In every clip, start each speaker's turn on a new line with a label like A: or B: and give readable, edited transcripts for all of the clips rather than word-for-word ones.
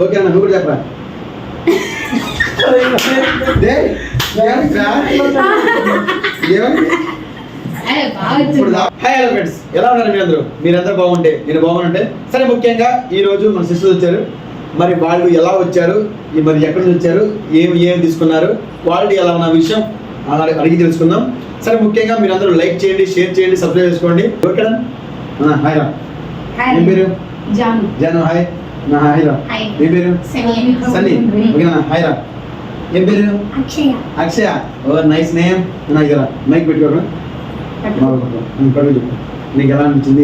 A: Okay అన్న నువ్వు కూడా చెప్పరా హాయ్ హలో ఫ్రెండ్స్, ఎలా ఉన్నారు మీరందరూ బాగుంటే నేను బాగుంటే సరే. ముఖ్యంగా ఈ రోజు మన సిస్టర్స్ వచ్చారు. మరి వాళ్ళు ఎలా వచ్చారు, మరి ఎక్కడి నుంచి వచ్చారు, ఏం తీసుకున్నారు, క్వాలిటీ ఎలా ఉన్న విషయం అడిగి తెలుసుకుందాం. సరే ముఖ్యంగా మీరందరూ లైక్ చేయండి, షేర్ చేయండి, సబ్స్క్రైబ్ చేసుకోండి. ఓకేనా? హాయ్ రా, ఏం పేరు? జాను. హాయ్. హాయ్ రా, ఏం పేరు? సన్నీ. ఓకేనా? హాయ్ రా, ఏం పేరు? అక్షయ. ఓ నైస్ నేమ్. నాకు మైక్ పెట్టుకోరా, నీకు ఎలా అనిపించింది?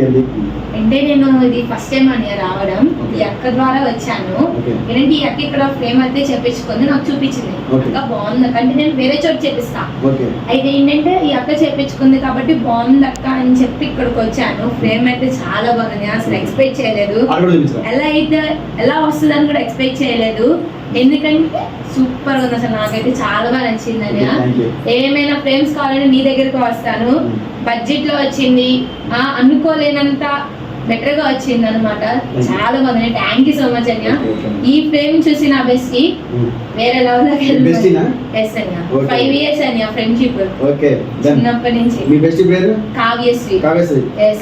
B: అంటే నేను ఇది ఫస్ట్ టైం అని రావడం, ఈ అక్క ద్వారా వచ్చాను. ఏంటంటే ఈ అక్క ఇక్కడ ఫ్రేమ్ అయితే చేపించుకుంది, నాకు చూపించింది. అక్క బాగుంది అక్క అంటే నేను వేరే చోటు చేపిస్తా, అయితే ఏంటంటే ఈ అక్క చేపించుకుంది కాబట్టి బాగుంది అక్క అని చెప్పి ఇక్కడికి వచ్చాను. ఫ్రేమ్ అయితే చాలా బాగుంది, అసలు ఎక్స్పెక్ట్ చేయలేదు. ఎలా వస్తుంది అని కూడా ఎక్స్పెక్ట్ చేయలేదు. ఎందుకంటే సూపర్ గా ఉంది, అసలు నాకైతే చాలా బాగా నచ్చింది. ఏమైనా ఫ్రేమ్స్ కావాలంటే నీ దగ్గరికి వస్తాను. బడ్జెట్ లో వచ్చింది, అనుకోలేనంత బెటర్ గా వచ్చింది అనమాట. చాలా బాగుంది. థ్యాంక్ యూ సో మచ్ అన్య. ఈ ఫ్రేమ్ చూసి నా బెస్ట్ కి వేరే లెవెల్ లోకి వెళ్ళింది. 5 years అన్య ఫ్రెండ్షిప్, చిన్నప్పటి నుంచి.
A: మీ బెస్ట్ పేరు?
B: కావ్యశ్రీ.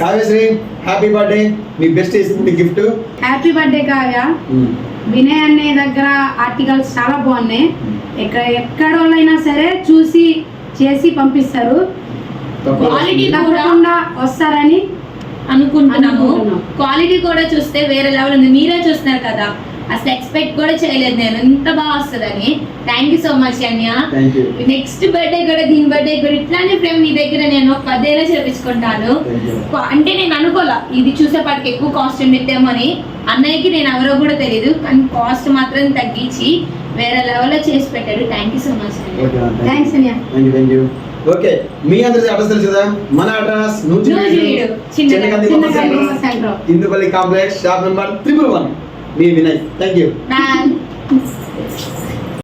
A: Kavyashri, happy birthday. మీ బెస్ట్ ఇస్తుంది gift.
C: Happy birthday Kavya. Vinay అన్నయ్య దగ్గర ఆర్టికల్స్ చాలా బాగున్నాయి. ఎక్కడ వాళ్ళైనా సరే చూసి చేసి పంపిస్తారు, క్వాలిటీ తప్పకుండా వస్తారని
B: అనుకుంటున్నాము. క్వాలిటీ కూడా చూస్తే వేరే లెవెల్ ఉంది, మీరే చూస్తున్నారు కదా. అసలు ఎక్స్పెక్ట్ కూడా చేయలేదు నేను ఇంత బాగా వస్తుందని. థ్యాంక్ యూ సో మచ్ అన్య. నెక్స్ట్ బర్త్డే కూడా, దీని బర్త్డే కూడా ఇట్లానే ఫ్రేమ్ మీ దగ్గర నేను 10 చేపించుకుంటాను. అంటే నేను అనుకోలే ఇది చూసేపాటికి ఎక్కువ కాస్ట్ పెట్టామని. అన్నయ్యకి నేను ఎవరో కూడా తెలియదు, కానీ కాస్ట్ మాత్రం తగ్గించి వేరే లెవెల్లో చేసి పెట్టాడు. థ్యాంక్ యూ సో మచ్ అన్య.
C: థ్యాంక్స్ అన్య.
A: ఓకే, మీ అందరి అడ్రస్ తెలుసు కదా. మన address Indupalli complex, shop number 111. Me Vinay. Thank you.